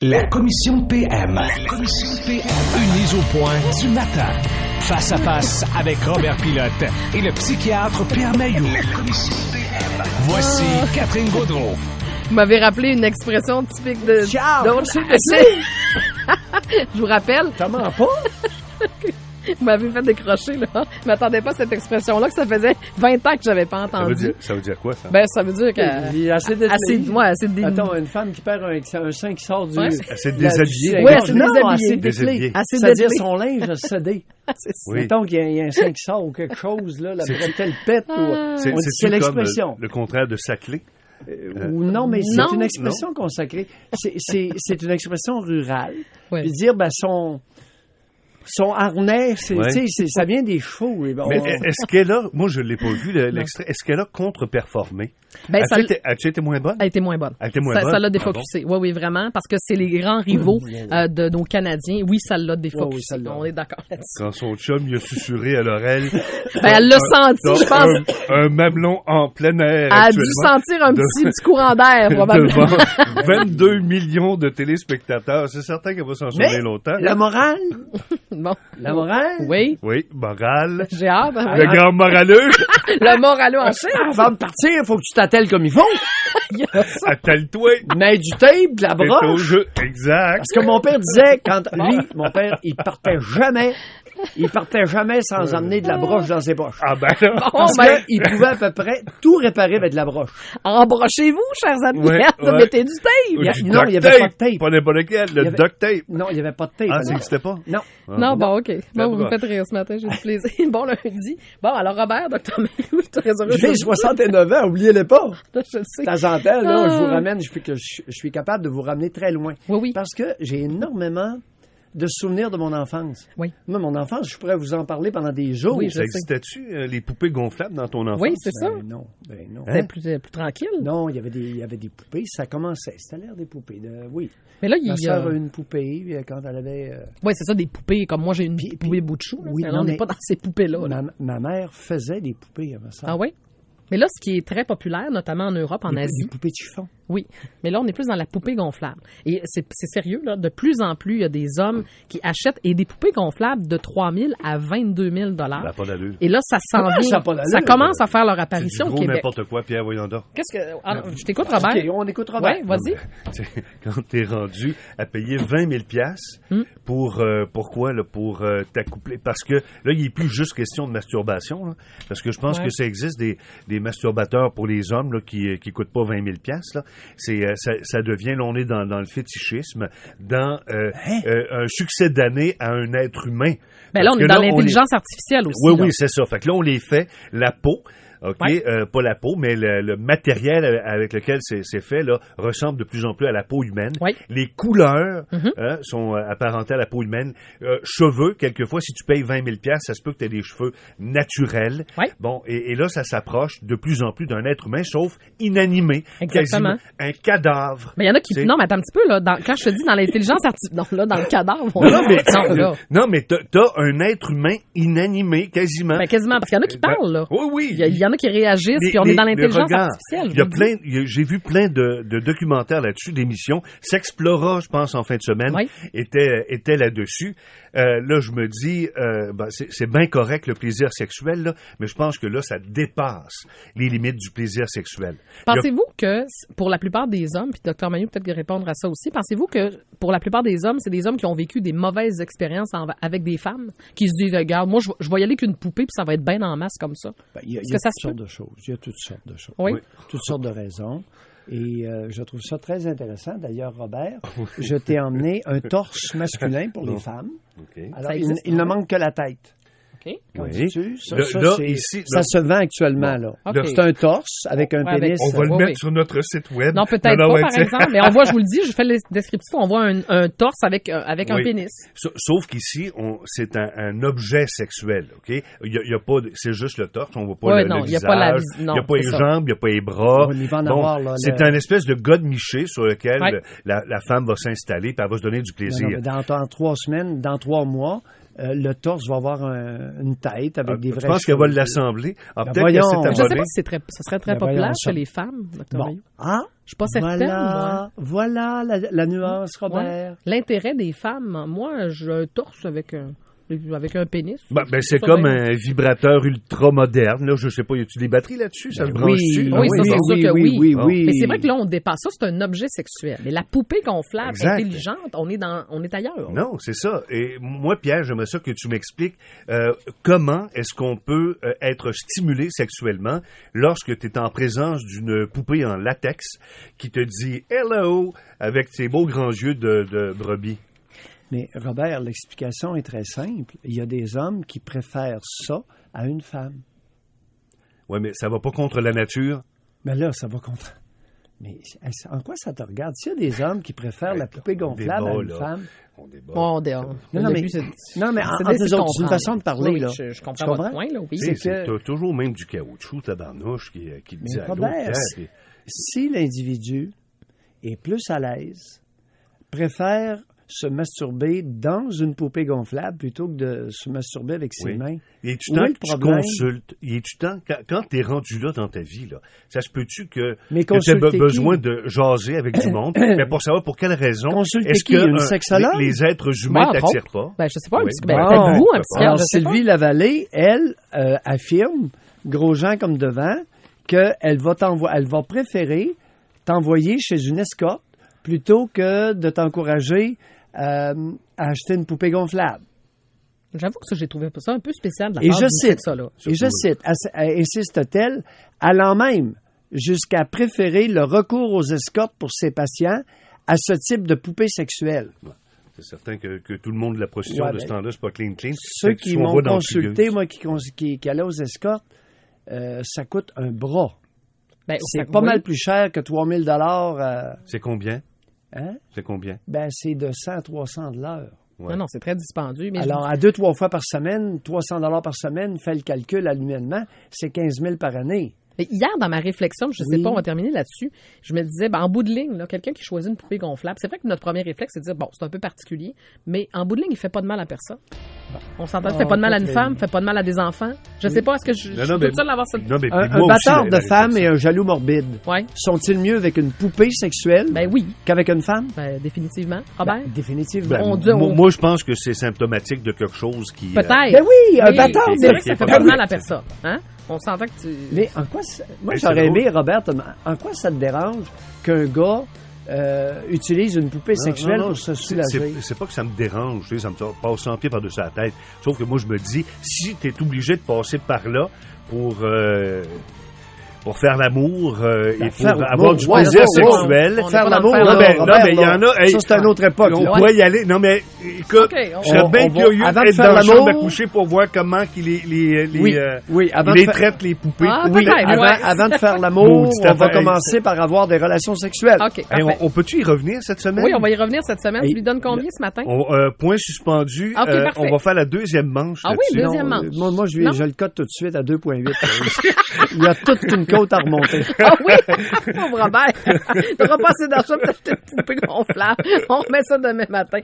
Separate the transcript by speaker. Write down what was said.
Speaker 1: La commission PM. La commission PM. Une mise au point du matin. Face à face avec Robert Pilote et le psychiatre Pierre Mailloux. La commission PM. Voici Catherine Gaudreault.
Speaker 2: Vous m'avez rappelé une expression typique de...
Speaker 3: Ciao!
Speaker 2: Je vous rappelle...
Speaker 3: T'en mens pas?
Speaker 2: Vous m'avez fait décrocher, là. Je m'attendais pas à cette expression-là, que ça faisait 20 ans que j'avais pas entendu.
Speaker 4: Ça veut dire quoi, ça?
Speaker 2: Ben, ça veut dire que...
Speaker 3: Il est assez déhabillé.
Speaker 2: Assez
Speaker 3: Attends, une femme qui perd un sein qui sort du...
Speaker 2: Ouais.
Speaker 4: Assez déshabillé.
Speaker 2: Oui, assez déshabillé.
Speaker 3: Assez
Speaker 4: Déshabillé.
Speaker 3: dételé.
Speaker 2: Assez
Speaker 3: C'est-à-dire
Speaker 2: dételé.
Speaker 3: son linge a cédé.
Speaker 2: C'est ça.
Speaker 4: Oui.
Speaker 3: Mettons qu'il y a un sein qui sort ou quelque chose, là, la bretelle pète.
Speaker 4: C'est
Speaker 3: C'est l'expression.
Speaker 4: le contraire de saclé.
Speaker 3: Ou non, mais c'est
Speaker 2: Non.
Speaker 3: une expression consacrée. C'est une expression rurale.
Speaker 2: Ouais.
Speaker 3: Puis dire, ben, son harnais,
Speaker 4: Ouais.
Speaker 3: tu sais, ça vient des chevaux. Et ben,
Speaker 4: Mais est-ce qu'elle a, moi je l'ai pas vu l'extrait, est-ce qu'elle a contre-performé?
Speaker 2: Ben, ça
Speaker 4: As-tu été moins bonne?
Speaker 2: a été moins bonne.
Speaker 4: Elle a été moins
Speaker 2: Ça
Speaker 4: bonne?
Speaker 2: l'a défocusé. Oui, oui, vraiment. Parce que c'est les grands rivaux de nos Canadiens. Oui, ça l'a défocusé.
Speaker 3: Oui, ça l'a.
Speaker 2: On est d'accord là-dessus.
Speaker 4: Quand son chum lui a susurré à l'oreille.
Speaker 2: Ben, elle l'a senti, je pense.
Speaker 4: Un mamelon en plein air.
Speaker 2: Elle a dû
Speaker 4: actuellement,
Speaker 2: sentir un petit courant d'air, probablement.
Speaker 4: devant 22 millions de téléspectateurs. C'est certain qu'elle va s'en souvenir
Speaker 3: Mais
Speaker 4: longtemps.
Speaker 3: la morale,
Speaker 2: Bon.
Speaker 3: la morale,
Speaker 2: Oui,
Speaker 4: Oui, morale.
Speaker 2: j'ai hâte. Hein?
Speaker 4: Le grand moraleux.
Speaker 2: Le moraleux en chef.
Speaker 3: avant de partir, il faut que tu t'attelles comme il faut.
Speaker 4: Attelle-toi.
Speaker 3: Mets du tape, de la
Speaker 4: C'est au
Speaker 3: broche.
Speaker 4: jeu. Exact.
Speaker 3: Parce que mon père disait, mon père, il partait jamais sans emmener de la broche dans ses poches.
Speaker 4: Ah ben là.
Speaker 3: Parce
Speaker 2: ben-
Speaker 3: qu'il pouvait à peu près tout réparer avec de la broche.
Speaker 2: Embrochez-vous, chers amis.
Speaker 4: Ouais, ouais.
Speaker 2: Mettez du tape.
Speaker 4: Du
Speaker 3: non,
Speaker 4: duct
Speaker 3: il y avait pas de tape.
Speaker 4: Pas n'importe lequel,
Speaker 3: Il y
Speaker 4: le
Speaker 3: avait-
Speaker 4: duct tape.
Speaker 3: Non, il n'y avait pas de tape.
Speaker 4: Ah,
Speaker 3: alors.
Speaker 4: ça n'existait pas?
Speaker 3: Non.
Speaker 2: Non, bon, OK.
Speaker 4: La
Speaker 2: Bon, vous me
Speaker 4: broche.
Speaker 2: faites rire ce matin, j'ai du plaisir. Bon lundi. Bon, alors Robert, Dr. Mailloux, très heureux.
Speaker 3: J'ai 69 ans, oubliez-les pas.
Speaker 2: Je le sais.
Speaker 3: De temps en temps, là, je vous
Speaker 2: Ah.
Speaker 3: ramène, je suis capable de vous ramener très loin.
Speaker 2: Oui, oui.
Speaker 3: Parce que j'ai énormément de souvenirs de mon enfance.
Speaker 2: Oui.
Speaker 3: Moi, mon enfance, je pourrais vous en parler pendant des jours.
Speaker 2: Oui, je
Speaker 4: Ça
Speaker 2: sais.
Speaker 4: existait-tu, les poupées gonflables dans ton enfance?
Speaker 2: Oui, c'est ça.
Speaker 3: Ben non, ben non.
Speaker 2: C'était plus tranquille.
Speaker 3: Non, il y avait des poupées, ça commençait. C'était l'air des poupées. Oui.
Speaker 2: Mais là,
Speaker 3: Ma
Speaker 2: il y
Speaker 3: sœur
Speaker 2: a...
Speaker 3: a une poupée quand elle avait...
Speaker 2: Oui, c'est ça, des poupées. Comme moi, j'ai une
Speaker 3: Puis-
Speaker 2: poupée bout de chou.
Speaker 3: oui,
Speaker 2: Là,
Speaker 3: non,
Speaker 2: on n'est
Speaker 3: mais-
Speaker 2: pas dans ces poupées-là. Là.
Speaker 3: ma mère faisait des poupées à ma sœur.
Speaker 2: Ah oui? Mais là, ce qui est très populaire, notamment en Europe, en Asie,
Speaker 3: Des poupées de chiffon.
Speaker 2: oui. Mais là, on est plus dans la poupée gonflable. Et c'est sérieux, là. De plus en plus, il y a des hommes qui achètent et des poupées gonflables de 3 000 à 22 000
Speaker 4: Ça n'a pas d'allure.
Speaker 2: Et là, ça s'en
Speaker 3: Comment ça
Speaker 2: vient.
Speaker 3: a pas d'allure?
Speaker 2: Ça commence à faire leur
Speaker 4: C'est
Speaker 2: apparition
Speaker 4: du
Speaker 2: au
Speaker 4: gros
Speaker 2: Québec.
Speaker 4: n'importe quoi, Pierre, voyons donc.
Speaker 2: Qu'est-ce que... Ah, je t'écoute, Robert.
Speaker 3: OK, on écoute Robert.
Speaker 2: Oui, vas-y.
Speaker 4: Tu sais, quand t'es rendu à payer 20 000 pour pourquoi là, pour t'accoupler, parce que là il n'est plus juste question de masturbation, là, parce que je pense
Speaker 2: Ouais.
Speaker 4: que ça existe des masturbateurs pour les hommes là, qui coûtent pas 20 000 là. C'est ça devient, là on est dans le fétichisme, dans un succès d'année à un être humain.
Speaker 2: Ben là,
Speaker 4: Parce
Speaker 2: on
Speaker 4: que
Speaker 2: est dans
Speaker 4: là,
Speaker 2: l'intelligence artificielle aussi.
Speaker 4: Oui,
Speaker 2: là.
Speaker 4: oui, c'est ça. Fait que là, on les fait la peau. OK,
Speaker 2: Ouais.
Speaker 4: pas la peau, mais le matériel avec lequel c'est fait là, ressemble de plus en plus à la peau humaine.
Speaker 2: Ouais.
Speaker 4: Les couleurs
Speaker 2: Mhm.
Speaker 4: sont apparentées à la peau humaine. Cheveux, quelquefois, si tu payes 20 000 ça se peut que tu aies des cheveux naturels.
Speaker 2: Ouais.
Speaker 4: Bon, et là, ça s'approche de plus en plus d'un être humain, sauf inanimé.
Speaker 2: Exactement.
Speaker 4: Quasiment un cadavre.
Speaker 2: Mais il y en a qui...
Speaker 4: C'est-
Speaker 2: Non, mais attends un petit peu, là. Quand je te dis dans l'intelligence artificielle... Non, là, dans le cadavre.
Speaker 4: Non, mais,
Speaker 2: Non, là.
Speaker 4: non, mais t'as un être humain inanimé, quasiment.
Speaker 2: Ben, quasiment, parce qu'il y en a qui parlent, là.
Speaker 4: Oui, oui.
Speaker 2: Il y en a qui réagissent, puis on est dans l'intelligence artificielle.
Speaker 4: J'ai vu plein de documentaires là-dessus, d'émissions. S'Explora, je pense, en fin de semaine,
Speaker 2: Oui.
Speaker 4: était là-dessus. Là, je me dis, c'est bien correct le plaisir sexuel, là, mais je pense que là, ça dépasse les limites du plaisir sexuel.
Speaker 2: Pensez-vous que, pour la plupart des hommes, puis Dr. Mailloux peut-être répondre à ça aussi, pensez-vous que, pour la plupart des hommes, c'est des hommes qui ont vécu des mauvaises expériences avec des femmes, qui se disent, regarde, moi, je vais y aller qu'une poupée, puis ça va être bien en masse comme ça.
Speaker 3: Ben, il y a
Speaker 2: Est-ce que ça
Speaker 3: toutes
Speaker 2: se peut?
Speaker 3: sortes de choses. Il y a toutes sortes de choses.
Speaker 2: Oui.
Speaker 3: Toutes sortes de raisons. Et je trouve ça très intéressant. D'ailleurs, Robert, je t'ai emmené un torse masculin pour les femmes.
Speaker 4: OK.
Speaker 3: Alors,
Speaker 2: Ça
Speaker 3: il
Speaker 2: existe,
Speaker 3: ne manque que la tête.
Speaker 2: OK.
Speaker 3: Qu'en
Speaker 4: Oui.
Speaker 3: dis-tu? Ça,
Speaker 4: Là,
Speaker 3: ça,
Speaker 4: là,
Speaker 3: c'est-
Speaker 4: ici,
Speaker 3: ça
Speaker 4: là-
Speaker 3: se vend actuellement, là.
Speaker 2: OK.
Speaker 3: C'est un torse avec un
Speaker 2: Ouais, avec-
Speaker 3: pénis.
Speaker 4: On va le
Speaker 2: Oui,
Speaker 4: mettre
Speaker 2: oui.
Speaker 4: sur notre site web.
Speaker 2: Non, peut-être pas,
Speaker 4: ouais,
Speaker 2: par
Speaker 4: tiens.
Speaker 2: exemple, mais on voit, je vous le dis, je fais le descriptif, on voit un torse avec un
Speaker 4: Oui.
Speaker 2: pénis.
Speaker 4: Sauf qu'ici, c'est un objet sexuel, OK? Il y a pas, c'est juste le torse, on voit pas
Speaker 2: Ouais,
Speaker 4: le
Speaker 2: non, il y a
Speaker 4: visage,
Speaker 2: pas la
Speaker 4: il
Speaker 2: non,
Speaker 4: n'y a pas les
Speaker 2: c'est ça.
Speaker 4: jambes, il n'y a pas les bras.
Speaker 3: Oui, mais il va en
Speaker 4: Bon,
Speaker 3: avoir, là,
Speaker 4: c'est
Speaker 3: le-
Speaker 4: un espèce de gars de miché sur lequel
Speaker 2: Ouais.
Speaker 4: la femme va s'installer, puis elle va se donner du
Speaker 3: Non,
Speaker 4: plaisir.
Speaker 3: non, mais dans 3 semaines, dans 3 mois, le torse va avoir une tête avec des vrais
Speaker 4: Je pense qu'elle va
Speaker 3: cheveux.
Speaker 4: l'assembler. Ah,
Speaker 3: Ben
Speaker 4: peut-être
Speaker 3: voyons.
Speaker 4: que c'est
Speaker 2: Je sais
Speaker 4: abonné.
Speaker 2: pas si ça serait très
Speaker 3: Ben voyons,
Speaker 2: populaire
Speaker 3: ça.
Speaker 2: chez les femmes, Dr.
Speaker 3: Bon.
Speaker 2: Mailloux.
Speaker 3: Ah,
Speaker 2: Je suis pas certaine, moi.
Speaker 3: voilà la nuance, Robert.
Speaker 2: Ouais. L'intérêt des femmes, moi, j'ai un torse avec un pénis.
Speaker 4: Ben, c'est
Speaker 2: Ça,
Speaker 4: comme
Speaker 2: ben,
Speaker 4: un vibrateur ultra moderne. Là, je sais pas, y a-tu des batteries là-dessus? Ça se branche-tu?
Speaker 2: Oui, ça, c'est sûr que oui.
Speaker 3: oui.
Speaker 2: Mais c'est vrai que là, on dépasse ça, c'est un objet sexuel. Mais la poupée gonflable,
Speaker 4: Exact.
Speaker 2: intelligente, on est ailleurs.
Speaker 4: Non, c'est ça. Et moi, Pierre, j'aimerais ça que tu m'expliques comment est-ce qu'on peut être stimulé sexuellement lorsque tu es en présence d'une poupée en latex qui te dit « Hello » avec ses beaux grands yeux de brebis.
Speaker 3: Mais Robert, l'explication est très simple. Il y a des hommes qui préfèrent ça à une femme.
Speaker 4: Oui, mais ça va pas contre la nature.
Speaker 3: Mais là, ça va contre... Mais en quoi ça te regarde? S'il y a des hommes qui préfèrent la poupée gonflable à une femme...
Speaker 4: On débat.
Speaker 2: Bon, dehors.
Speaker 3: Non, mais entre nous autres, c'est une façon de parler,
Speaker 2: oui,
Speaker 3: là.
Speaker 2: Je comprends
Speaker 3: Tu
Speaker 2: votre
Speaker 3: comprends?
Speaker 2: point, là, oui.
Speaker 4: Tu sais,
Speaker 3: c'est que-
Speaker 4: t'as toujours même du caoutchouc, tabarnouche, qui te dit
Speaker 3: Mais
Speaker 4: « Allô,
Speaker 3: Robert,
Speaker 4: Pierre? »
Speaker 3: si l'individu est plus à l'aise, préfère se masturber dans une poupée gonflable plutôt que de se masturber avec ses
Speaker 4: Oui.
Speaker 3: mains.
Speaker 4: Et tu
Speaker 3: Où
Speaker 4: temps
Speaker 3: est le
Speaker 4: que tu
Speaker 3: problème?
Speaker 4: consultes, et tu temps, quand tu es rendu là dans ta vie, là, ça se peut-tu que
Speaker 3: Mais
Speaker 4: tu aies
Speaker 3: consulter
Speaker 4: besoin
Speaker 3: qui?
Speaker 4: de jaser avec du monde, mais pour savoir pour quelle raison
Speaker 3: Consulter
Speaker 4: est-ce
Speaker 3: qui?
Speaker 4: que
Speaker 3: Une sexologue?
Speaker 4: les êtres humains
Speaker 2: Entre
Speaker 4: t'attirent
Speaker 2: autres.
Speaker 4: pas?
Speaker 2: Ben, je sais pas, un
Speaker 4: Oui.
Speaker 2: psy- ben,
Speaker 3: Bon.
Speaker 2: faites-vous un psychiatre,
Speaker 3: Alors,
Speaker 2: je sais pas.
Speaker 3: Sylvie Lavallée, elle, affirme, gros gens comme devant, qu'elle va préférer t'envoyer chez une escorte plutôt que de t'encourager à acheter une poupée gonflable.
Speaker 2: J'avoue que ça, j'ai trouvé ça un peu spécial de la
Speaker 3: Et
Speaker 2: part
Speaker 3: je
Speaker 2: du
Speaker 3: cite,
Speaker 2: sexologue.
Speaker 3: insiste-t-elle, allant même jusqu'à préférer le recours aux escortes pour ses patients à ce type de poupée sexuelle.
Speaker 4: C'est certain que tout le monde de la prostitution
Speaker 3: Ouais,
Speaker 4: de
Speaker 3: ben,
Speaker 4: ce temps-là, c'est pas clean.
Speaker 3: Ceux qui m'ont consulté, moi, qui allaient aux escortes, ça coûte un bras.
Speaker 2: Ben,
Speaker 3: C'est
Speaker 2: ça-
Speaker 3: pas
Speaker 2: oui.
Speaker 3: mal plus cher que 3 000
Speaker 4: C'est combien?
Speaker 3: hein?
Speaker 4: C'est combien?
Speaker 3: Ben, c'est de 100 à 300 de l'heure.
Speaker 4: Ouais.
Speaker 2: Non, c'est très dispendieux. Mais
Speaker 3: Alors, à 2-3 fois par semaine, 300 par semaine, fait le calcul annuellement, c'est 15 000 par année.
Speaker 2: Mais hier, dans ma réflexion, je sais
Speaker 3: Oui.
Speaker 2: pas, on va terminer là-dessus, je me disais, en bout de ligne, là, quelqu'un qui choisit une poupée gonflable, c'est vrai que notre premier réflexe, c'est de dire, bon, c'est un peu particulier, mais en bout de ligne, il fait pas de mal à personne. On s'entend, il fait pas de mal à une femme, fait pas de mal à des enfants. Je sais pas, est-ce que je suis toute seule à avoir cette...
Speaker 4: Non, mais
Speaker 3: Un
Speaker 4: puis moi aussi,
Speaker 3: batteur
Speaker 4: la
Speaker 3: de femme et
Speaker 4: réflexion.
Speaker 3: un jaloux morbide,
Speaker 2: Ouais,
Speaker 3: sont-ils mieux avec une poupée sexuelle
Speaker 2: ben oui,
Speaker 3: qu'avec une femme?
Speaker 2: définitivement. Robert?
Speaker 3: Définitivement.
Speaker 4: Ben, moi, je pense que c'est symptomatique de quelque chose qui...
Speaker 2: Peut-être.
Speaker 3: Ben oui, un
Speaker 2: Oui,
Speaker 3: batteur
Speaker 2: c'est
Speaker 3: de
Speaker 2: vrai que ça fait
Speaker 4: Ben
Speaker 2: pas de
Speaker 4: oui.
Speaker 2: mal à personne. Hein? On s'entend que tu...
Speaker 3: Mais en quoi moi
Speaker 4: Ben,
Speaker 3: j'aurais
Speaker 4: c'est
Speaker 3: aimé, Robert, en quoi ça te dérange qu'un gars utilise une poupée sexuelle
Speaker 4: Non, non,
Speaker 3: pour se soulager?
Speaker 4: c'est pas que ça me dérange, tu sais, ça me passe 100 pieds par-dessus la tête. Sauf que moi, je me dis, si tu es obligé de passer par là pour faire l'amour et
Speaker 3: faire
Speaker 4: pour
Speaker 3: l'amour,
Speaker 4: avoir du
Speaker 3: ouais,
Speaker 4: plaisir
Speaker 3: ouais, ouais,
Speaker 4: sexuel.
Speaker 2: on est
Speaker 3: Faire
Speaker 2: pas dans
Speaker 3: l'amour,
Speaker 2: le
Speaker 3: là,
Speaker 2: faire
Speaker 4: non,
Speaker 3: Robert,
Speaker 4: mais il y en a, hey,
Speaker 3: ça c'est une autre époque.
Speaker 4: On
Speaker 3: là.
Speaker 4: pourrait y aller. Non, mais écoute,
Speaker 2: OK,
Speaker 4: je serais bien
Speaker 3: on va-
Speaker 4: curieux
Speaker 3: avant de
Speaker 4: d'être
Speaker 3: faire
Speaker 4: dans la
Speaker 3: l'amour-
Speaker 4: chambre à coucher pour voir comment qu'il
Speaker 3: Oui, avant
Speaker 4: il
Speaker 3: de
Speaker 4: les
Speaker 3: faire-
Speaker 4: traite, les poupées.
Speaker 2: Ah,
Speaker 4: Oui.
Speaker 2: peut-être,
Speaker 3: Avant,
Speaker 2: ouais.
Speaker 3: avant de faire l'amour,
Speaker 4: Maudite
Speaker 3: on va
Speaker 4: affaire.
Speaker 3: commencer par avoir des relations sexuelles.
Speaker 2: OK,
Speaker 4: Hey,
Speaker 2: parfait.
Speaker 4: on peut-tu y revenir cette semaine?
Speaker 2: Oui, on va y revenir cette semaine.
Speaker 3: Hey,
Speaker 2: Tu lui donnes combien ce matin?
Speaker 4: Point suspendu.
Speaker 2: OK, parfait.
Speaker 4: On va faire la deuxième manche.
Speaker 2: Ah oui,
Speaker 4: là-dessus.
Speaker 2: deuxième
Speaker 3: Non,
Speaker 2: manche.
Speaker 3: moi,
Speaker 2: Non?
Speaker 3: je le cote tout de suite à 2,8. Il y a toute une côte à remonter.
Speaker 2: Ah oui! Pauvre Robert! T'auras pas assez d'argent pour t'acheter une poupée gonflable. On remet ça demain matin.